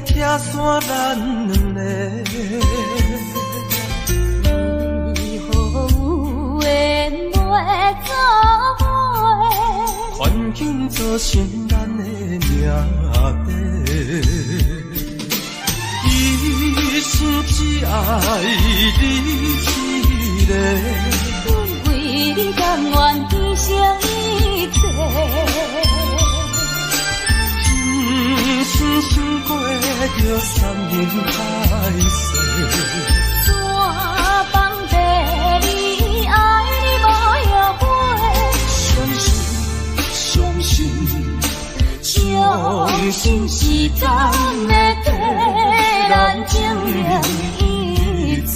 拆散咱两个。以后有缘袂做伙，环境造成咱的命底。一生只爱你一个，阮为你甘愿牺牲一切。一生想过着三人海誓，怎放地你爱你无后悔？相信相信时间会替咱证明一切。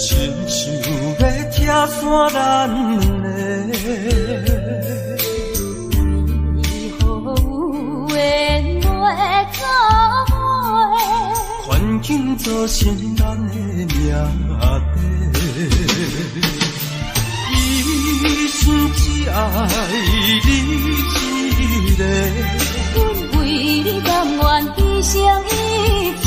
亲像要拆散咱两个，以后有缘袂做伙，环境造成咱的命底。一生只爱你一个，阮为你甘愿牺牲一切。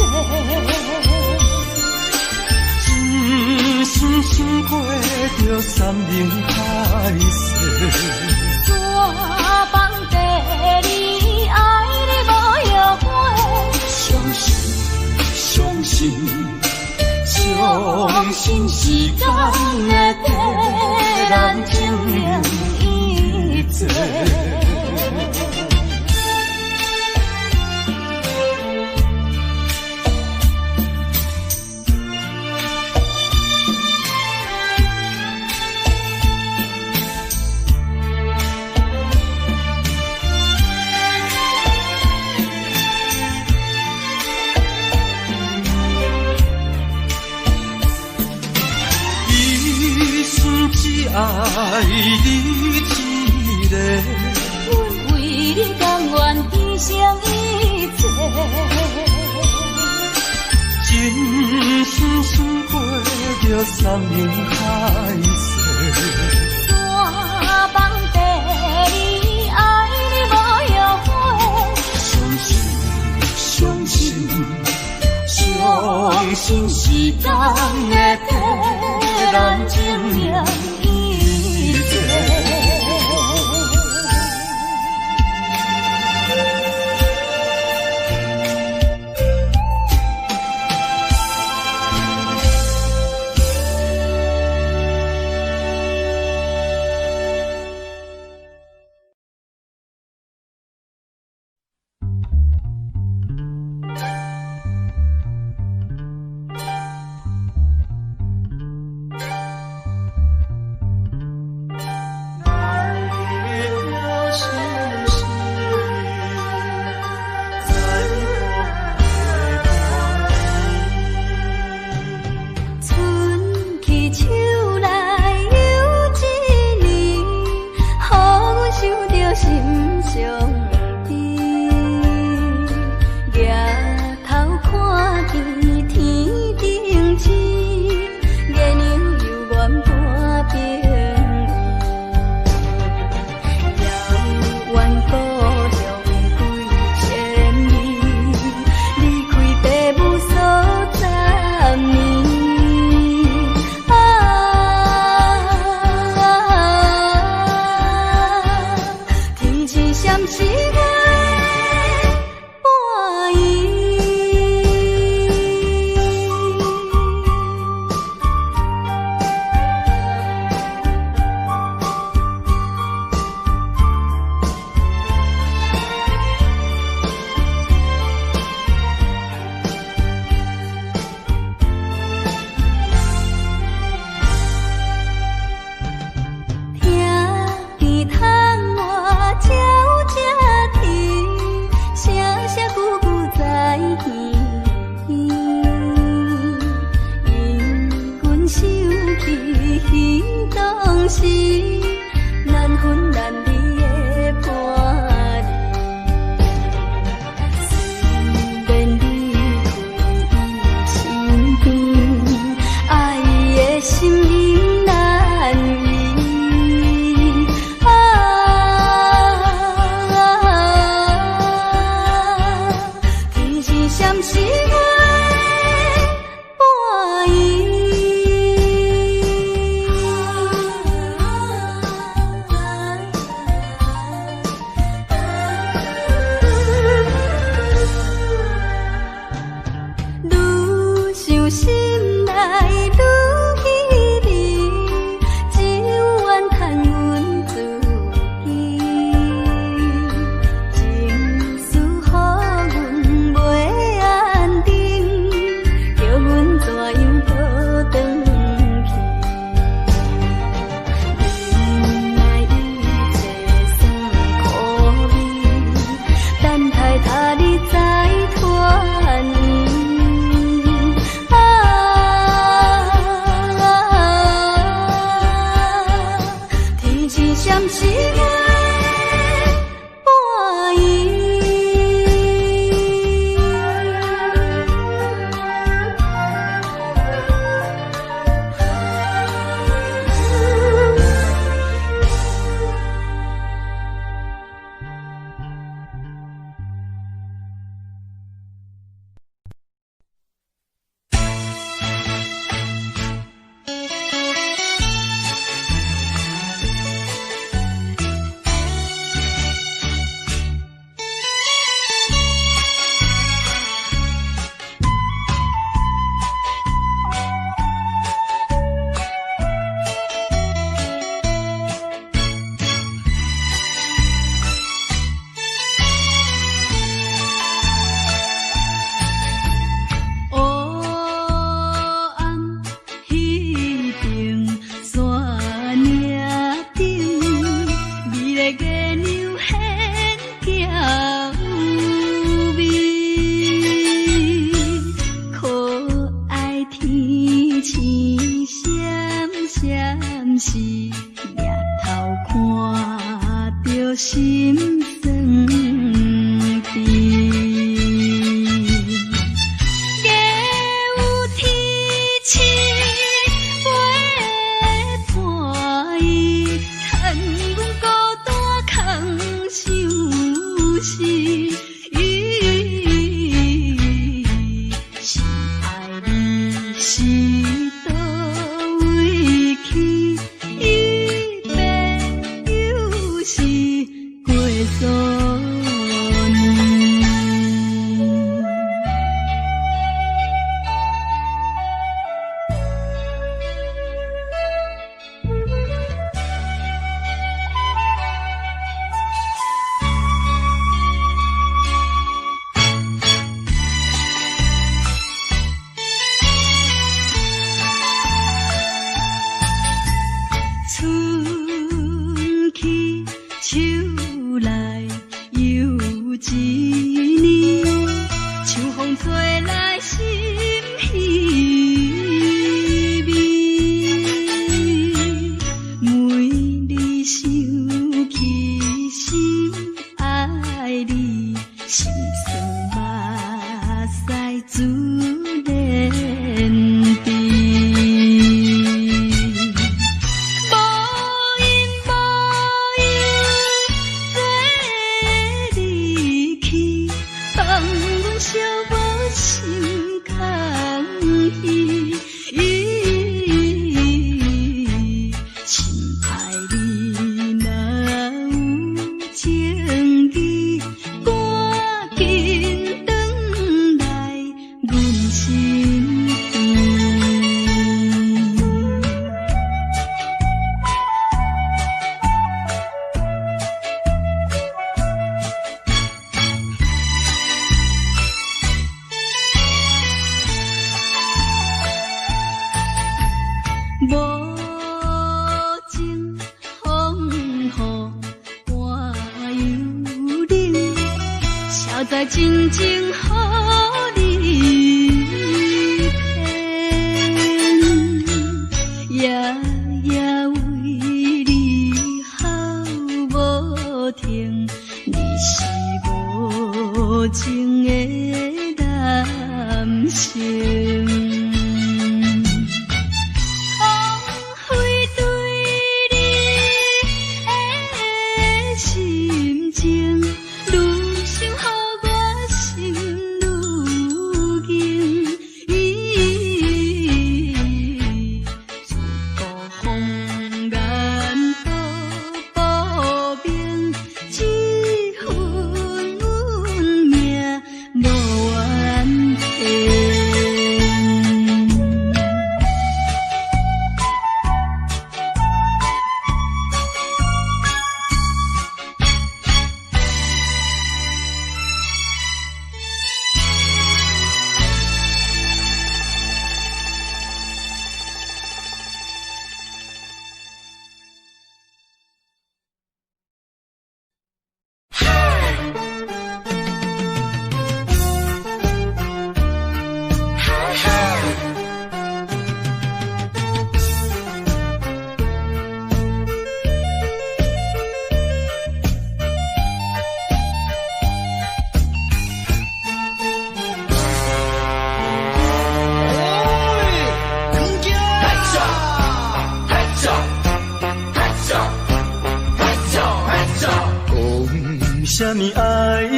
一生想过着三人海誓，怎放地你爱你无后悔？相信时间会替咱证明一切。只爱你一个，阮为你甘愿牺牲一切。真心想过着三人海誓，怎放地你爱你无后悔？相信时间会替咱证明一切。是我的伴侣。愈想心内愈稀微，只有怨叹阮自己，情绪予阮袂安定，叫阮怎样好转去？原来一切算苦味，等待他日再团圆。天是闪是我的伴是抬头看着心酸甜，假有天赐陪伴伊，趁阮孤单空想时，是爱你是倒位去？是过数年，春去秋来又一年，秋风吹来心稀微，每日想起心爱你，心酸目屎自然滴。小无心空虚，心爱你若有情意，赶紧转来阮身边。无情风雨半幽冷，谁知真情予你骗？夜夜为你哭无停，你是无情的男性。心情愈想予我心愈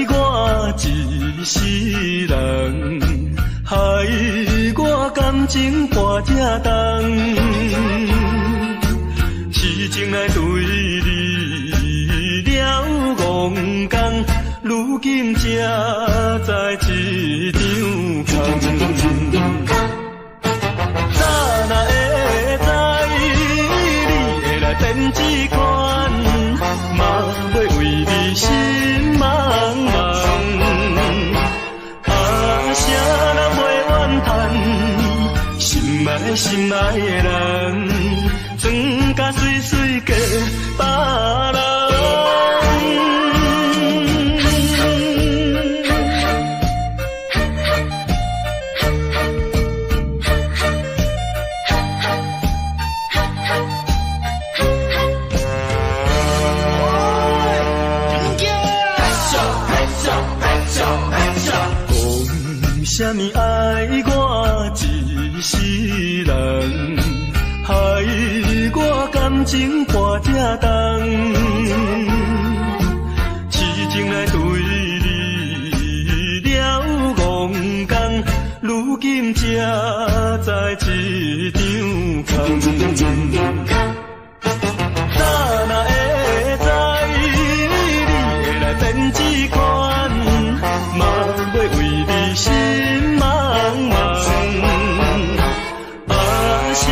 我一世人，害我感情破这重，痴情来对你了戆讲，如今才在一张空。早若会知你会来变这款，嘛要为你心茫茫。啥人袂怨叹，心爱的人，装甲水水嫁别人。啥物爱我一世人，害我感情破这重，痴情来对你了戆讲，如今才在一张空。早若会知你会来变这款，嘛要为你心茫茫。啥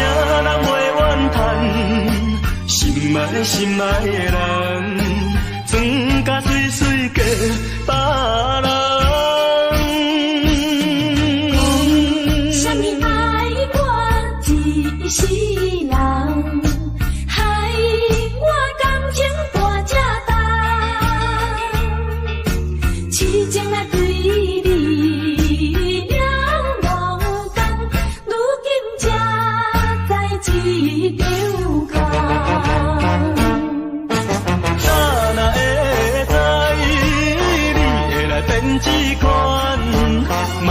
人袂怨叹，心爱的人，装甲水水嫁别人。啥物爱我一世人，害我感情破这重，痴情来对你了戆讲，如今才在一张空。早若会知你会来变这款，嘛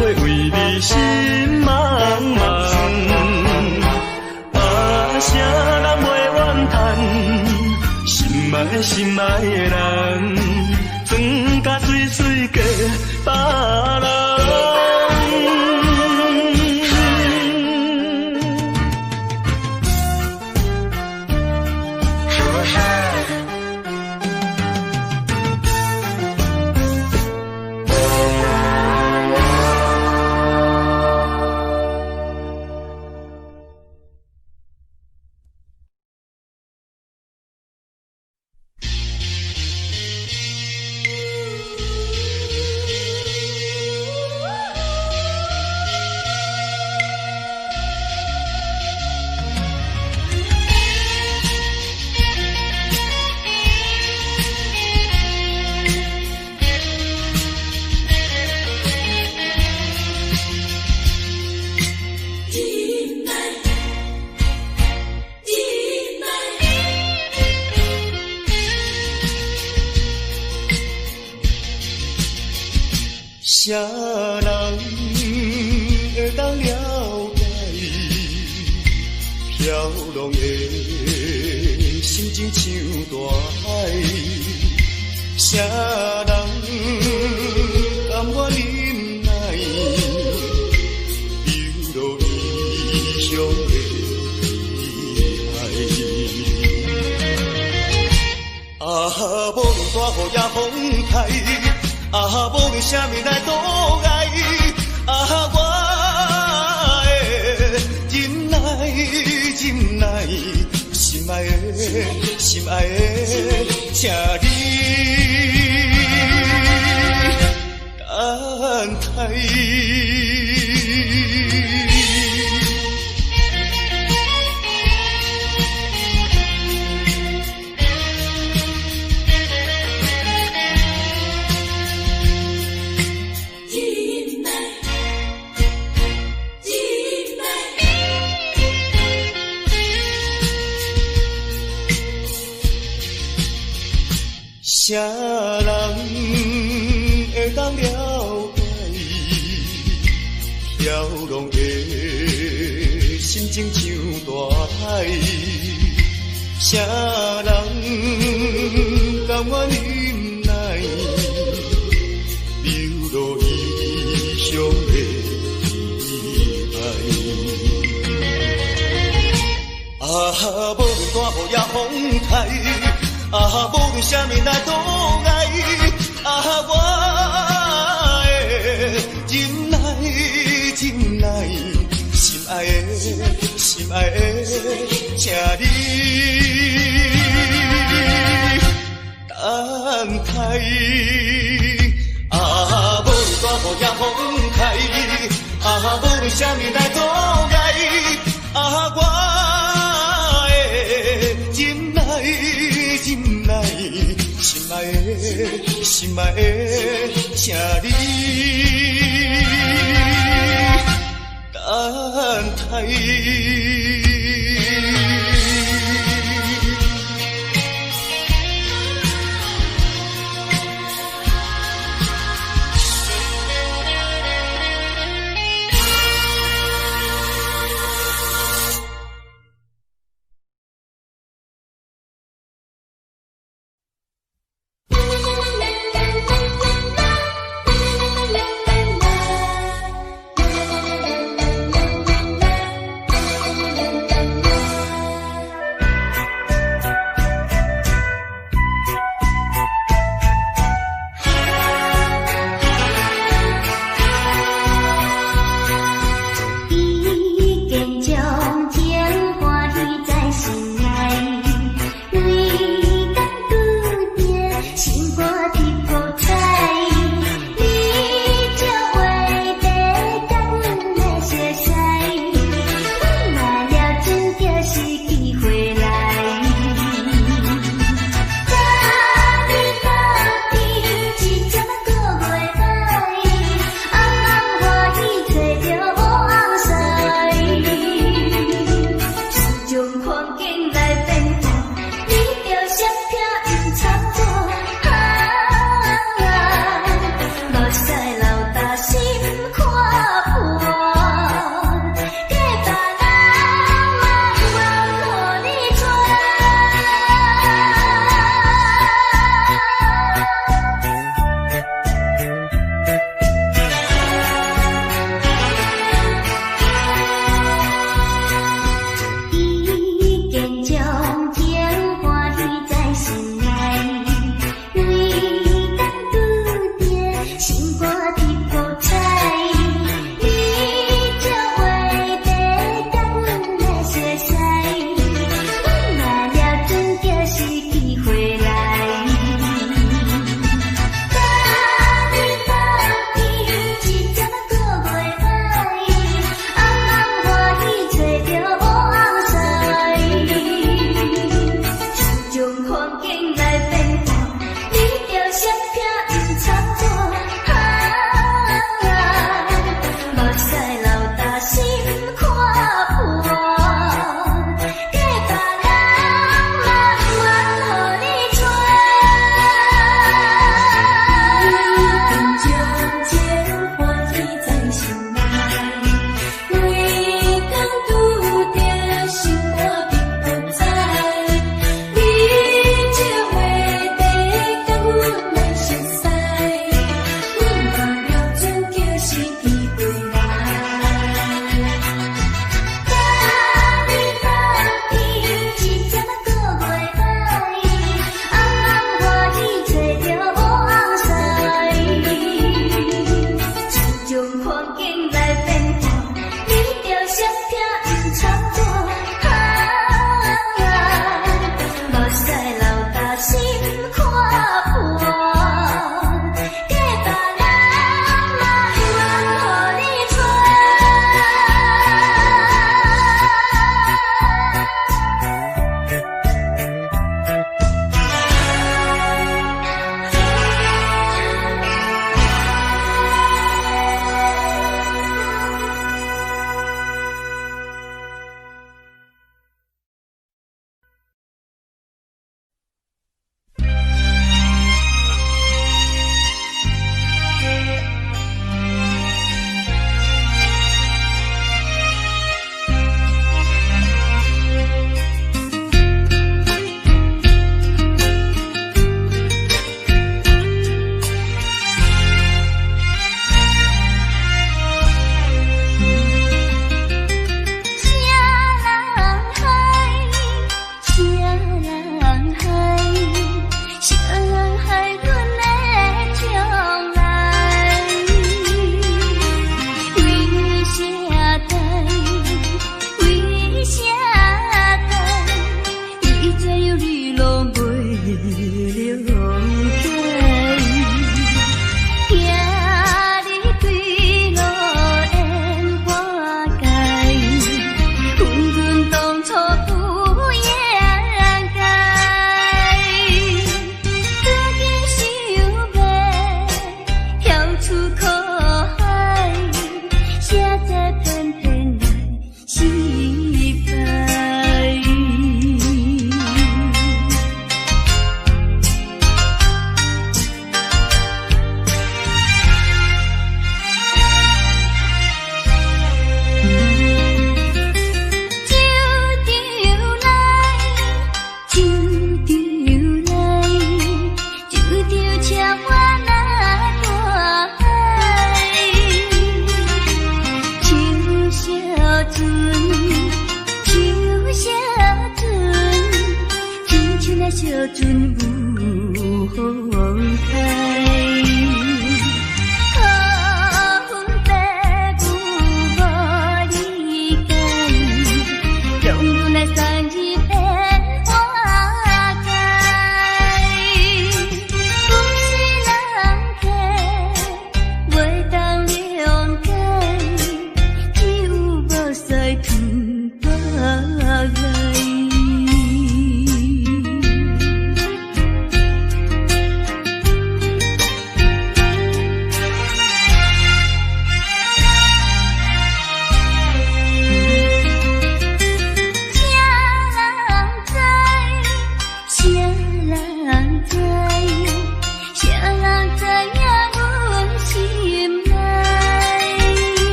要为你心茫茫。啥人袂怨叹，心爱的人，装甲水水嫁别人。啥人会当了解飘浪的心情像大海？啥人甘我忍耐流落异乡的海？无论大雨也风台。无论啥物来阻碍，我会忍耐，心爱的，请你等待。啥人会当了解飘浪的心情像大海？啥人甘我忍耐啥物来阻碍？啊，我的忍耐，忍耐，心爱的，心爱的，请你等待。啊，无论大雨也风开，啊，无论啥物来阻碍，啊，我的忍耐，忍耐，心爱的，心爱的，请你等待。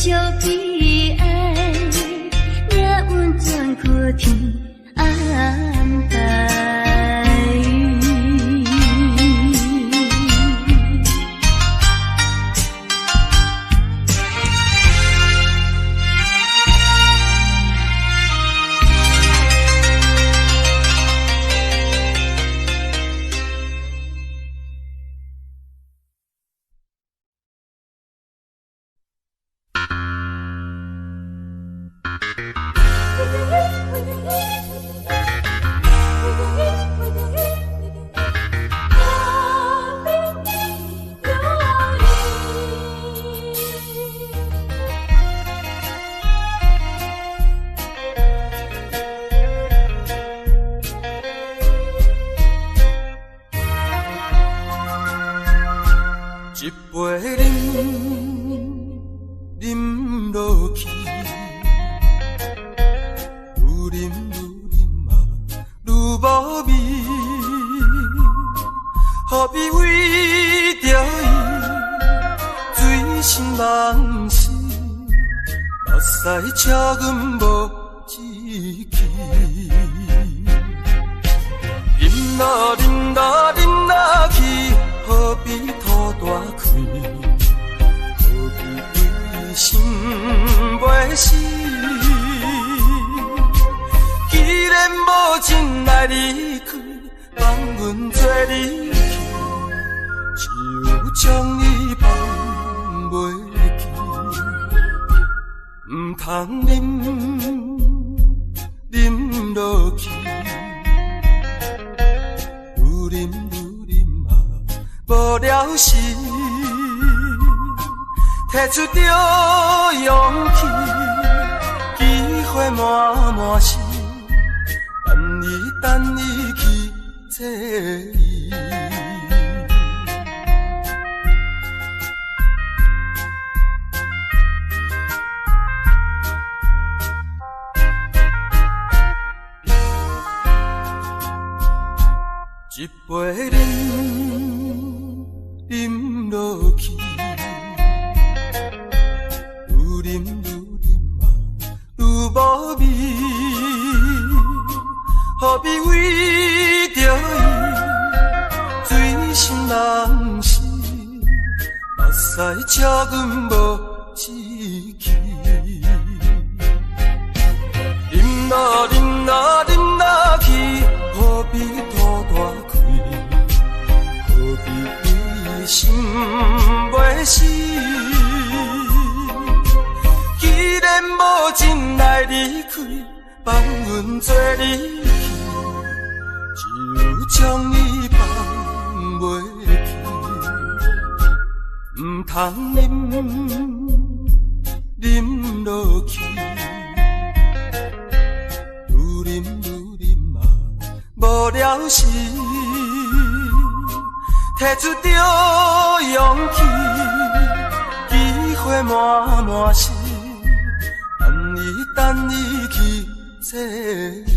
小悲哀，命运全靠天安排。一杯饮落去，愈饮嘛愈无味，何必为着伊醉心梦死？目屎赤阮无志气，饮落饮落饮落去，何必土大开？何必为心袂死？既然无情来离开，放阮做离去，只有将你放袂记。唔通饮落去，愈饮嘛无了时，摕出着勇气，机会满满是，等你去找伊。一杯饮落去，愈饮嘛愈无味，何必为着伊醉心梦死？目屎赤阮无志气，饮落饮落饮落去，何必土大开？何必为心袂死？既然无情来离开，放阮做离去，只有将你放袂记。唔通饮落去，愈饮嘛无了时，摕出着勇气，机会满满是，等你去找伊。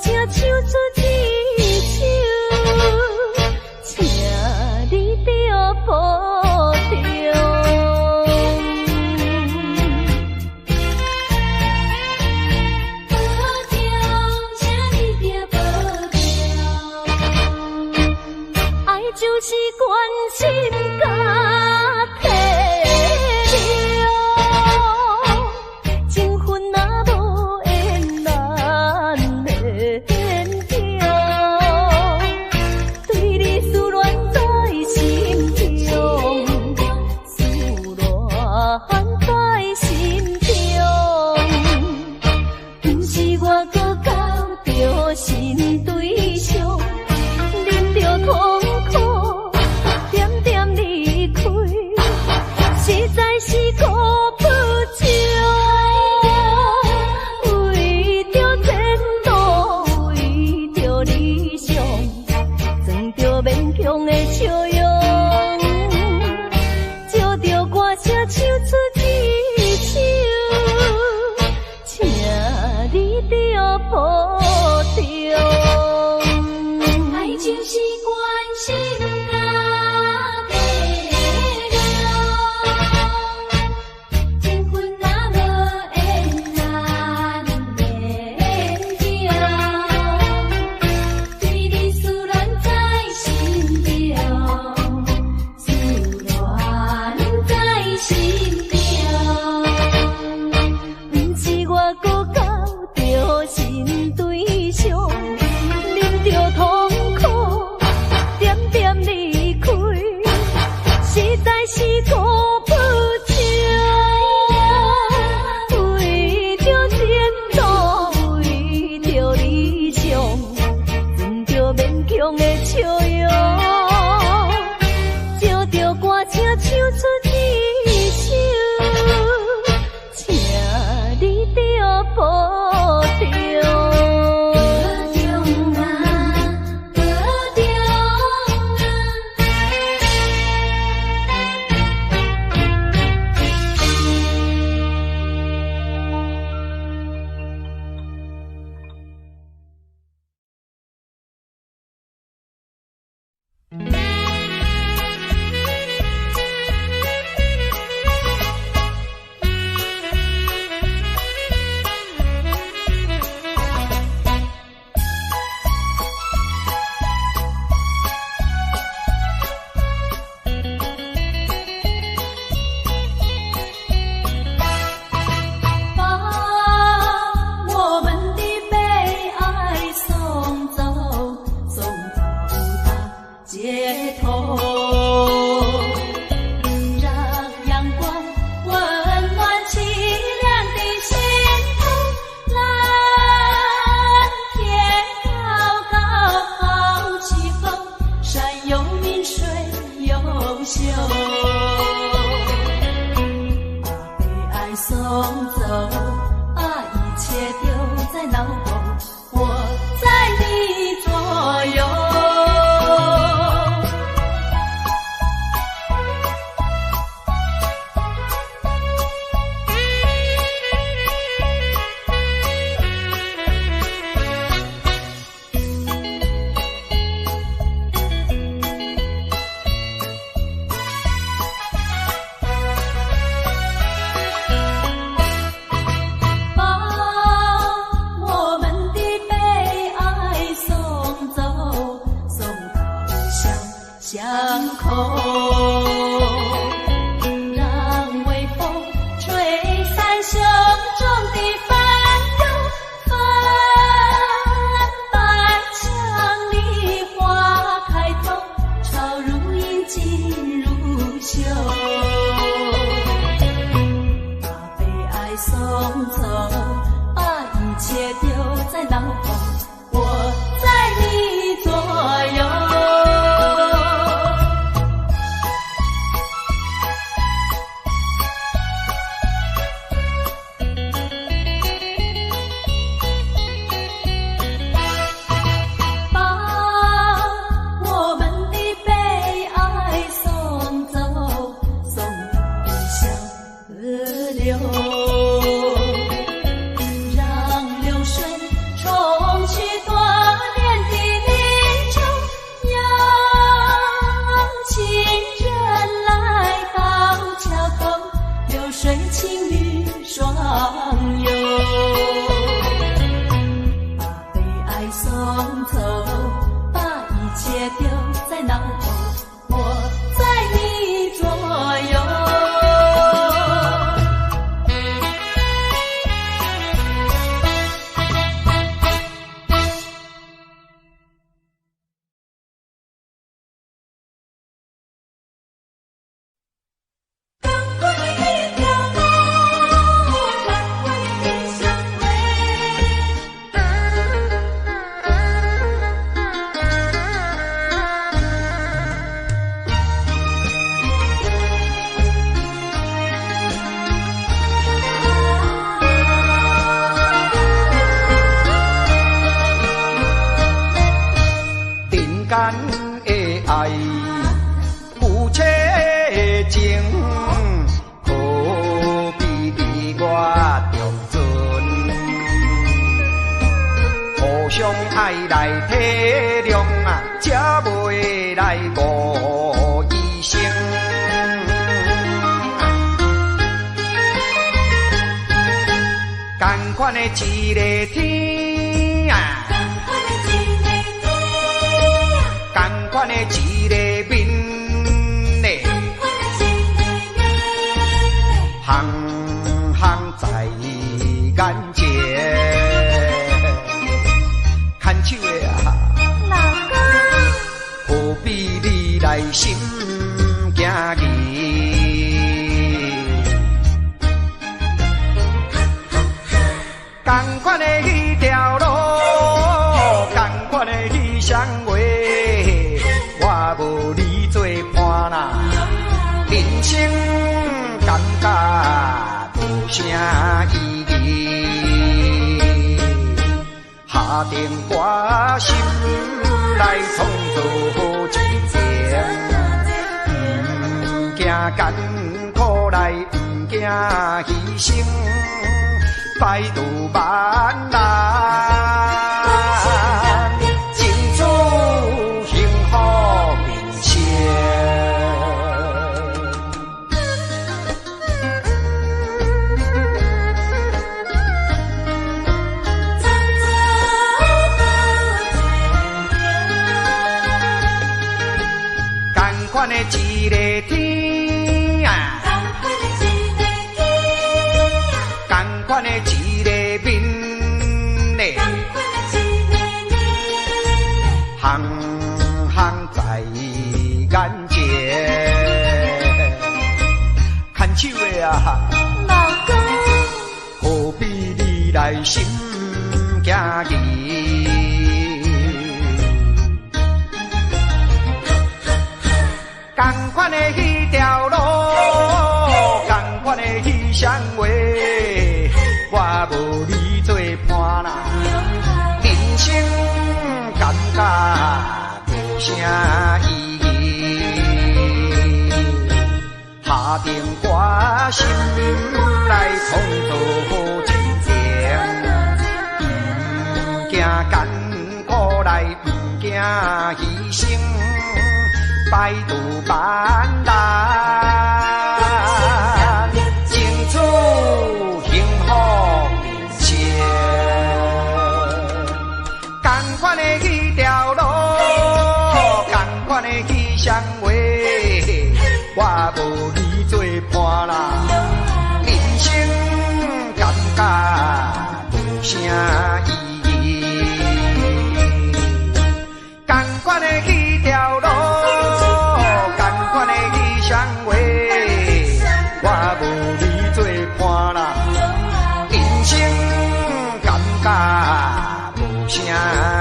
请唱出一首，请你着保重。保重，请你着保重。爱就是关心甲体谅，情分若无缘难免听，对你思恋在心中，思恋在心中，不是我搁交着新对象，忍着痛苦，点点离开，实在是顾不着。为着前途，为着理想，装着勉强的笑容，借着歌声唱出一首，请你着保重。爱就是关心甲体谅，情分若无缘难免听，对你思恋在心中，思恋在心中，不是我搁交着新对象，忍着痛苦，点点离开，实在是顾不着。为着前途，为着理想，装着勉强的笑容，借着歌声唱出一首，请你着保重。保重啊，保重啊。把我们的悲哀送走，送到它街头，让阳光温暖凄凉的心头。蓝天高高好气候，山又明水又秀，把悲哀送走，把一切丢在脑后，我在你左右。把我们的悲哀送走，送到巷口，让微风吹散胸中的烦忧。泛白墙里花开头，朝如影进如袖，把悲哀送走，把一切丢在脑后，我在你左右。把我们的悲哀送走，送到向河流，让流水冲去切丢在脑后，我在你左右。爱来体谅啊，才袂来误医生。同款的一个天啊，同款的一个面嘞，行行在眼前。牵手的啊，老公，何必你来心惊疑？同款的迄条路，同款的迄双话，我无你做伴啦，人生感觉无啥意义。下定决心来创造一情，不惊艰苦来，不惊牺牲，百度万难，尽做幸福人生。同款的一个天啊，同款的一个面嘞，行行在眼前。牵手的啊，老公，何必你来心惊疑？同款的迄条路，同款的迄双话，我无你做伴啦，人生感觉无啥意义。下定决心来创造一情，不惊艰苦来，不惊牺牲。百度万难，尽做幸福人生。同款的迄条路，同款的迄双话，我无你做伴啦，人生感觉无啥意义。同款的迄条路。我无你做伴啦，人生感觉无啥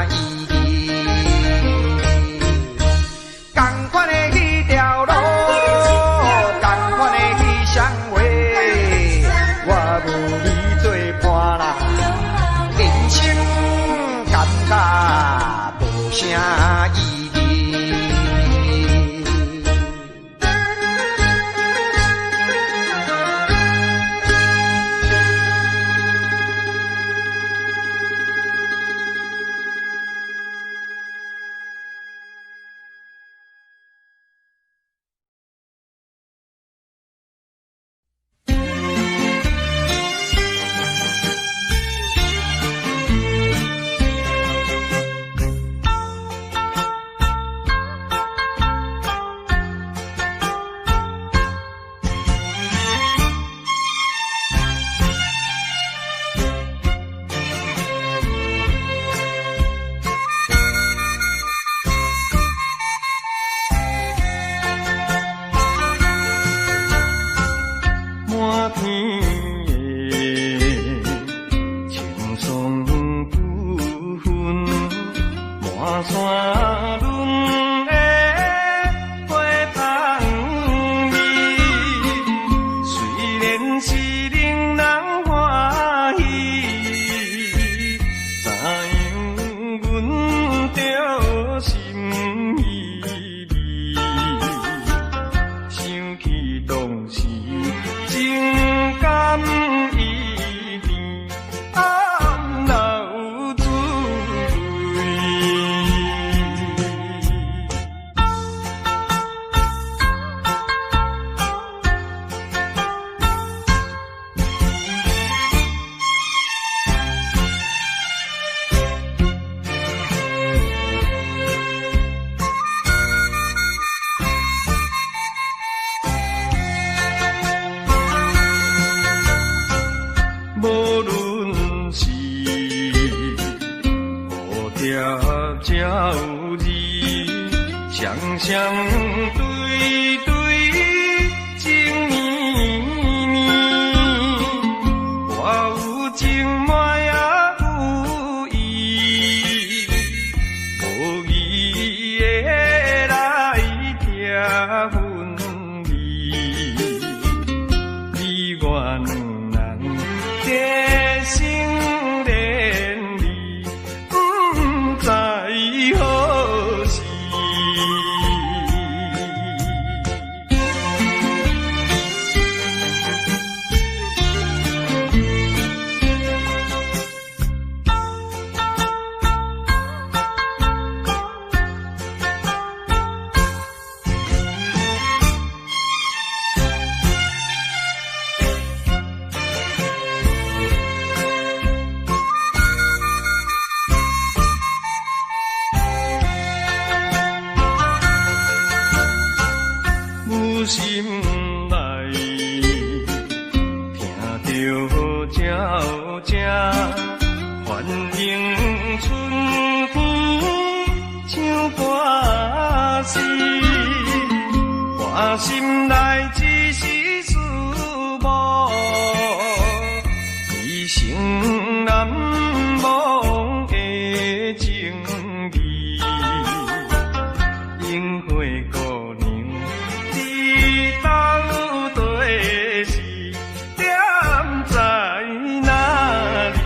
意义。同款的迄条路，同款的迄双话，我无你做伴啦，人生感觉无啥意义。山轮的花香味，虽然是令人欢喜，怎样阮着心依偎，想起当时情感依恋，暗流珠泪。无论是蝴蝶鸟儿，双双对对，情绵绵。我有情爱也有意，无义的来听分离，你我两人。结成连理，不知何时。有心内听着鸟声，欢迎春天唱歌诗，我心内只是思慕，一生难忘的情义，樱花姑娘。到底是点在哪里？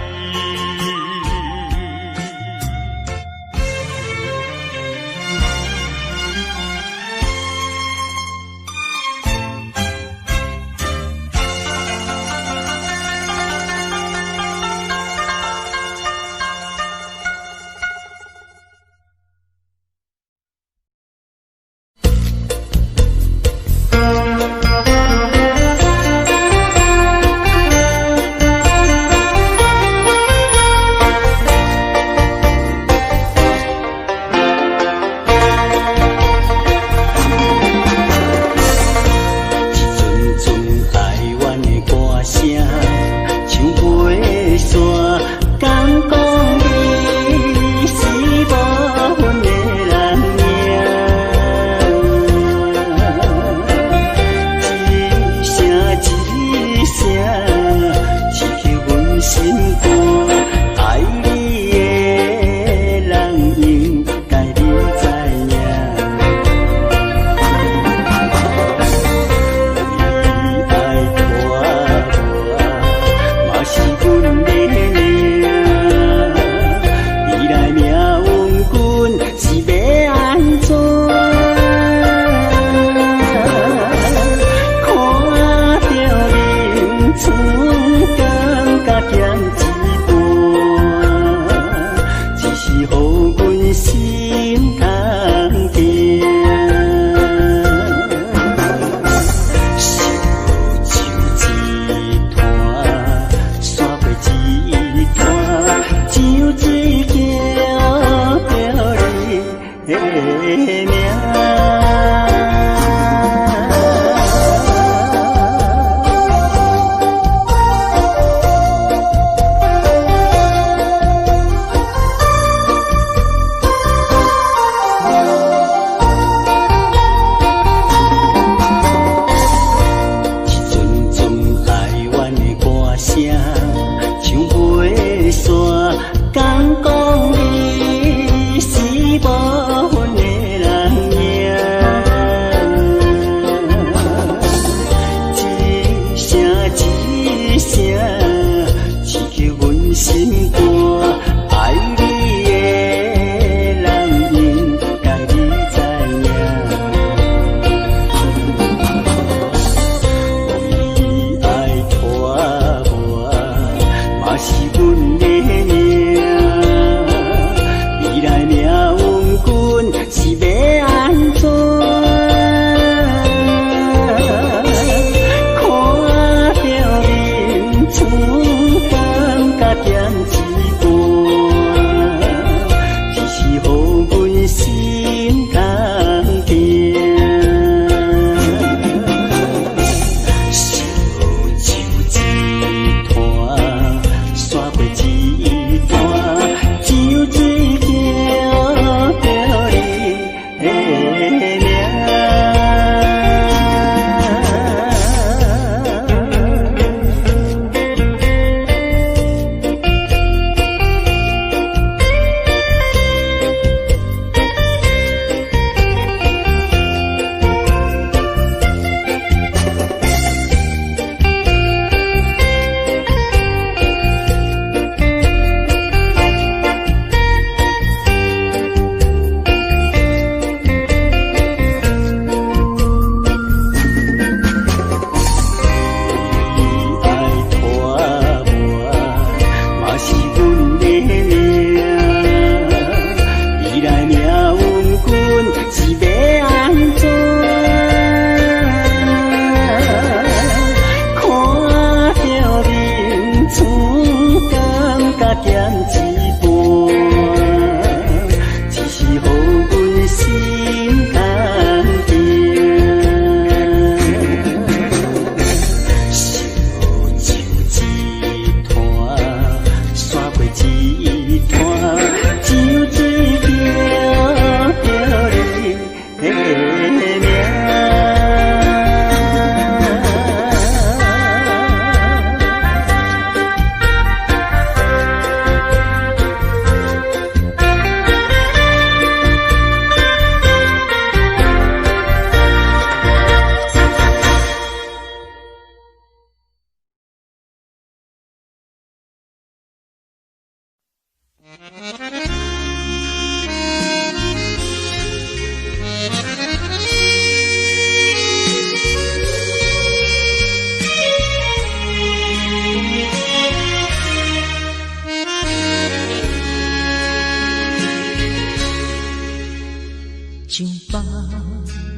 上百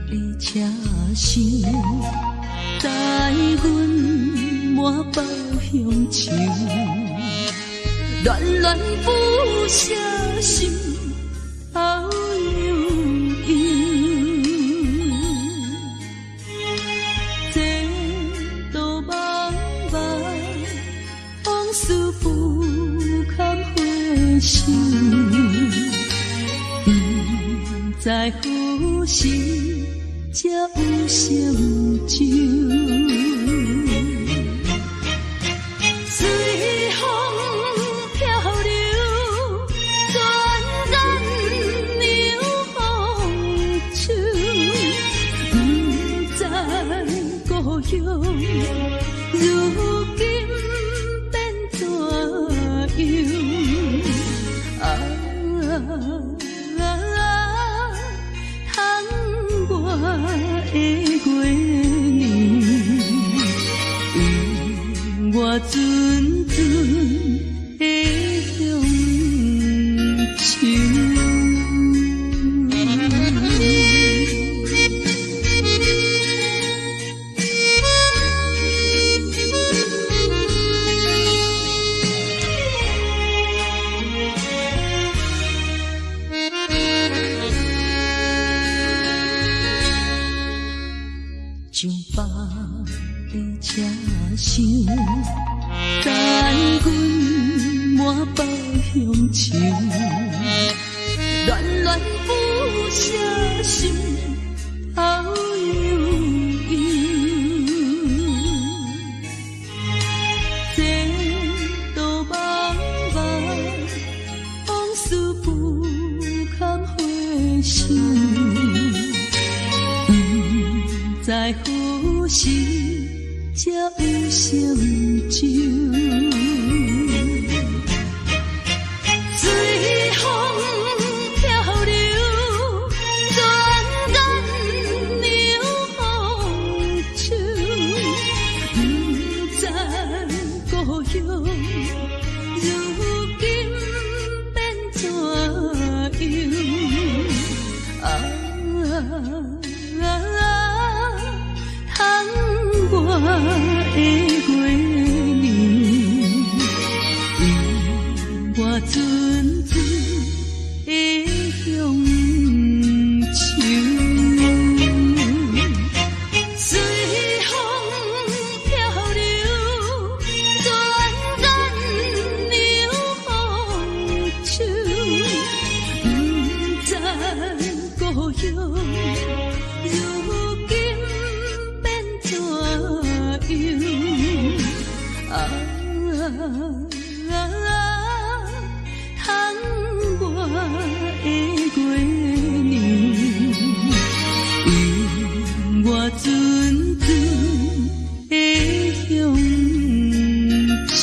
里车声，载阮满北乡愁，恋恋不舍心头悠悠。这道茫茫往事不堪回首，不知何时才有成就。随风漂流，转眼流风手，不知故乡如今变怎样？窗外的月圆，我阵阵的乡愁。上百里车声，载阮满北乡愁，恋恋不舍心头悠悠。这道茫茫往事不堪回首，不知何时才有成就。随风漂流，转眼流风手，不知故乡如今变怎样？窗外的月圆，我阵阵的乡愁。随风漂流，转眼流风手，不知故乡如今变怎窗外的月圆，我阵阵的乡愁。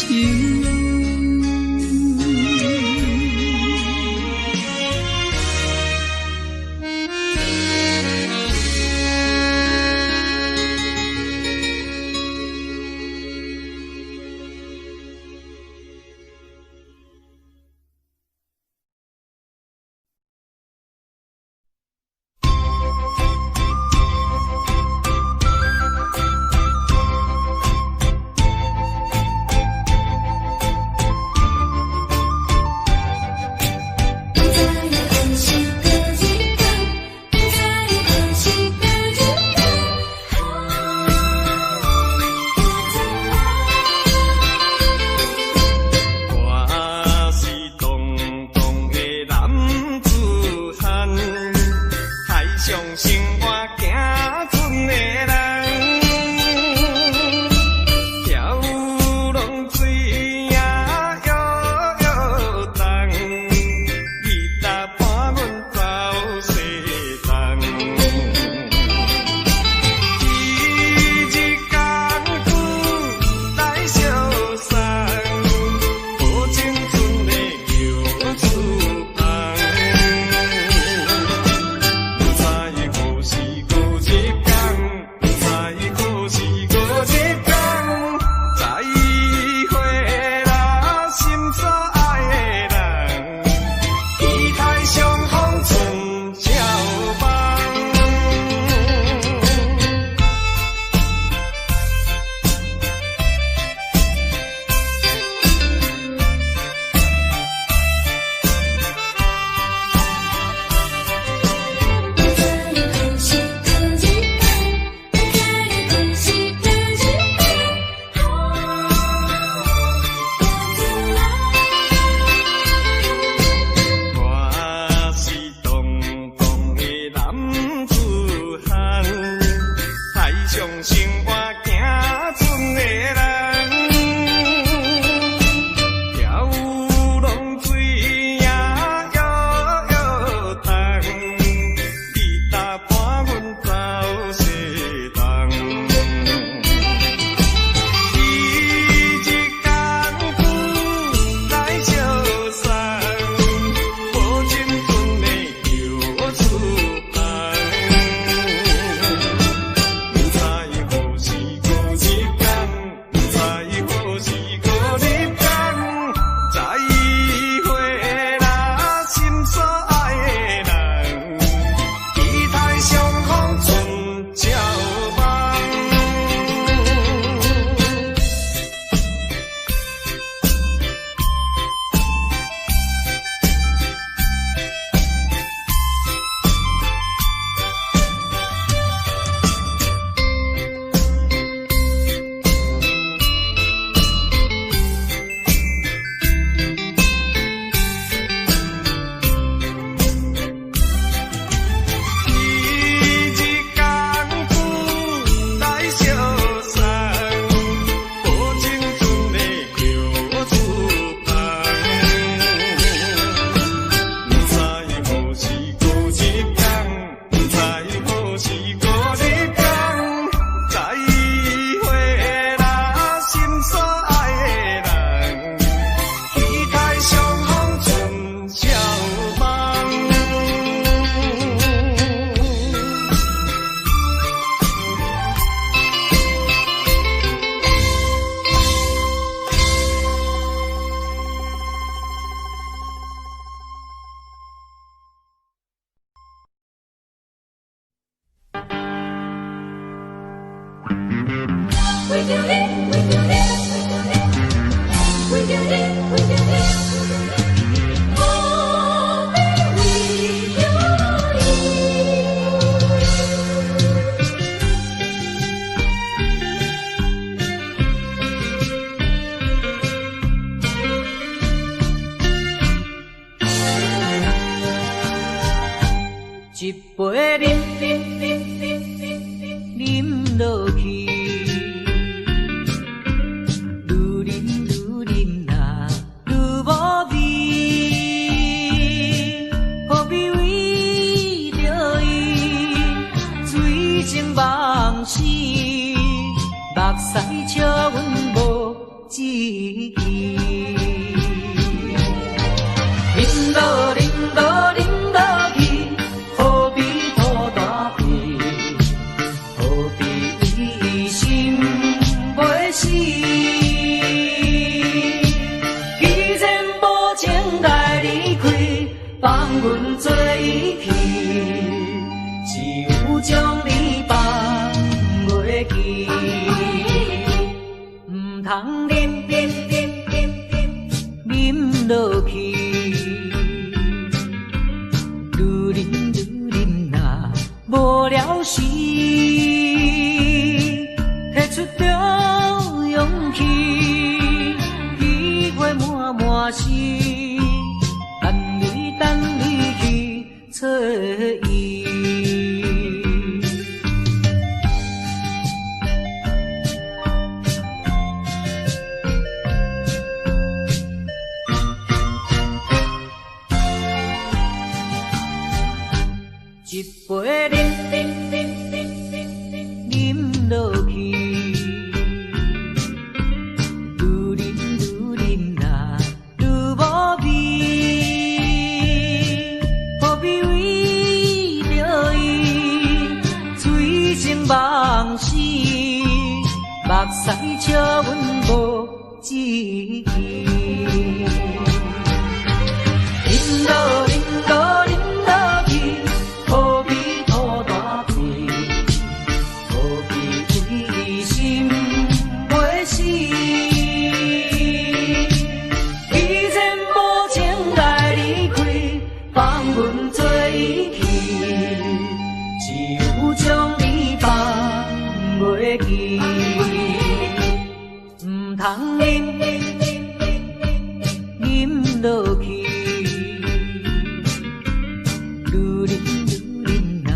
一杯饮落去，愈饮呐愈无味，何必为着伊醉情梦死？目屎笑阮无志气，饮落饮落饮落去。放阮做伊去，只有将你放袂记。唔通饮落去，愈饮呐无了时，摕出着勇气，机会满是。等你去找伊，一杯饮落去，愈饮呐愈无味。梦死，目屎笑阮无志气。饮落饮落饮落去，何必吐大气？何必为心袂死？既然无情来离开，放阮做伊去，只有将你放袂记，唔通饮落去，愈饮呐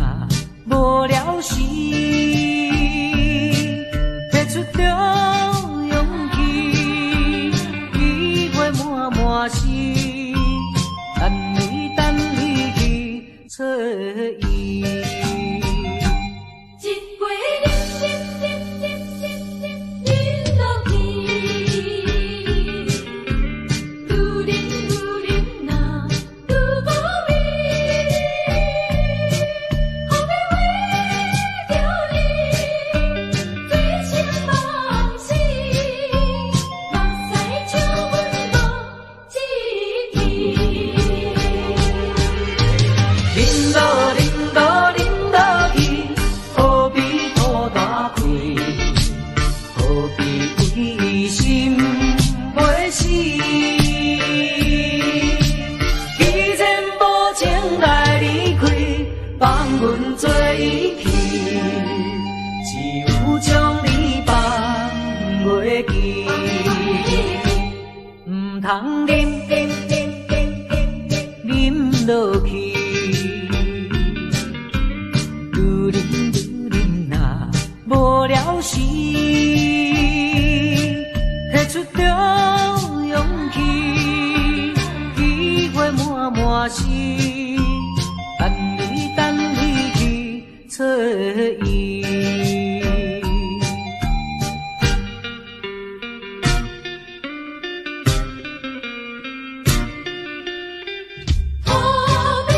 无了时，摕出着勇气，机会满是，等你去找伊。唔通饮落去，愈饮呐无了时，摕出着勇气，机会满是，等你去找伊。何必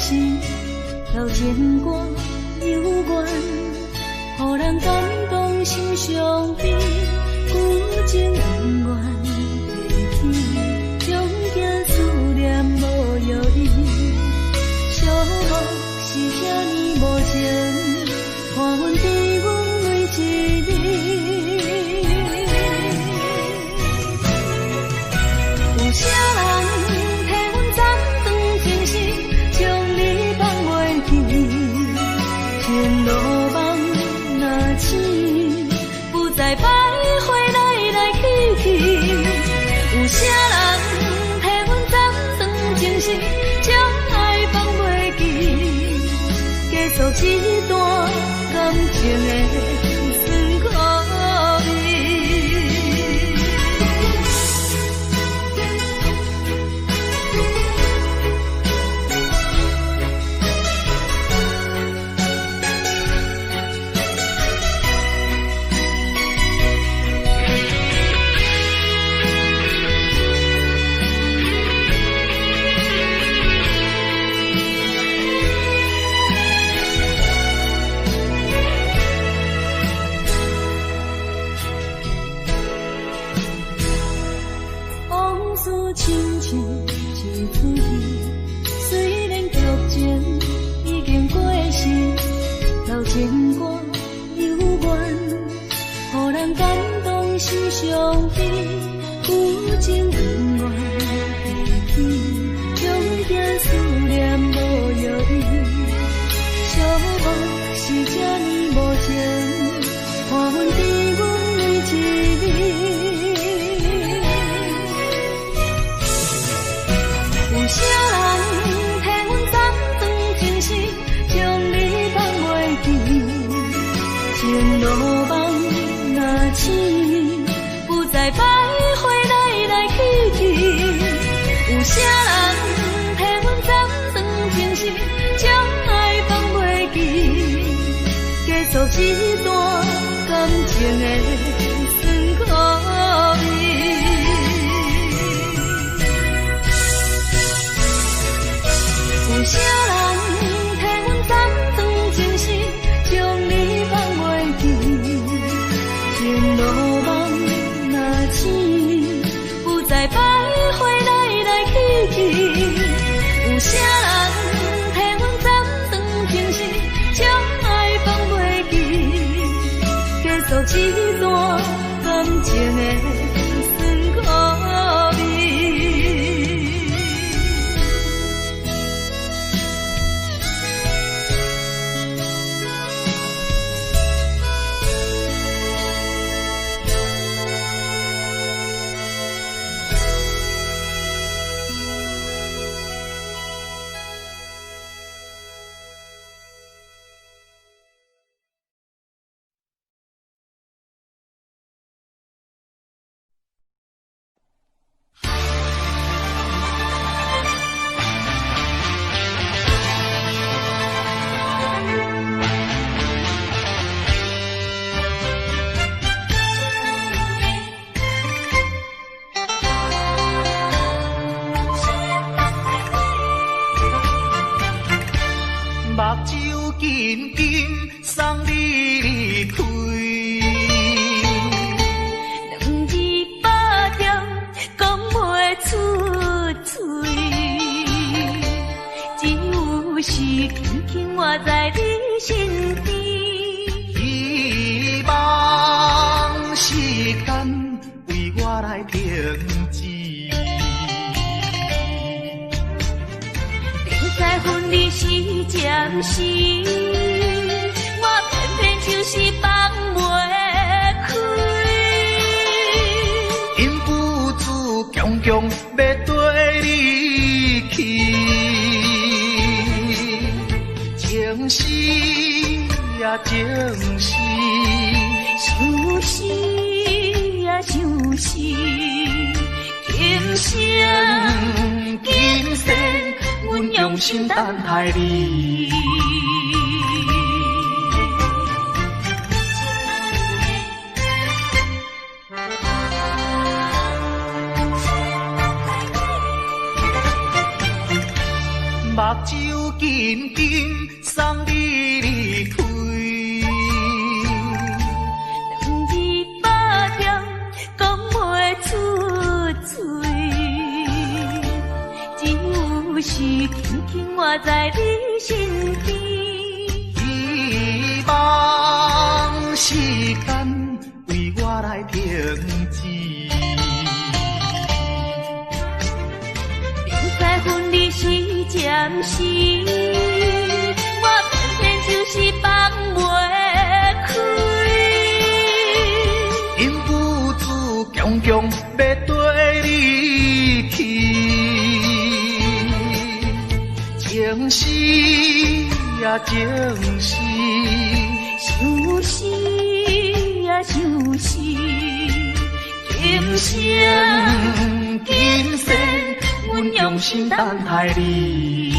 是老情歌幽怨，予人感动心伤悲，旧情恩怨地天，终惊思念无药医，寂寞是这呢无情，看阮伫阮泪一日。有啥人替阮斩断情丝，将你放袂记？前路梦若醒，不再徘徊来来去去。有啥人替阮斩断情丝，将爱放袂记？结束这段感情的酸苦味。亲像一出戏，虽然剧情已经过时，老情歌幽怨，予人感动心伤悲，旧情恩怨地天，终惊思念无药医，寂寞是这呢无情，看阮伫阮泪一日。有啥人替阮斩断情丝，将你放袂记？前路梦若醒，不再徘徊来来去去。有啥人替阮斩断情丝，将爱放袂记？结束这段感情的酸苦味。有啥人替阮斩断情丝，将你放袂记？前路梦若醒，不再徘徊来来去去。有啥人替阮斩断情丝，将爱放袂记？结束这段感情的酸苦味。目睭紧紧送你离开，两字百条讲袂出嘴，只有是轻轻活在你身边。希望时间为我来停止。在分离时暂时，我偏偏就是放袂开。因父子强强要对你去，情是呀情是，想是呀想是，今生今世。阮用心等待你，目睭紧紧紧送你离开。两字百点讲袂出嘴，只有是轻轻活在你身边。希望时间为我来停止。在分离时暂时，我偏偏就是放袂开。因父子强强要跟你去，情是呀情是，想是呀想是，今生今世，阮用心等待你。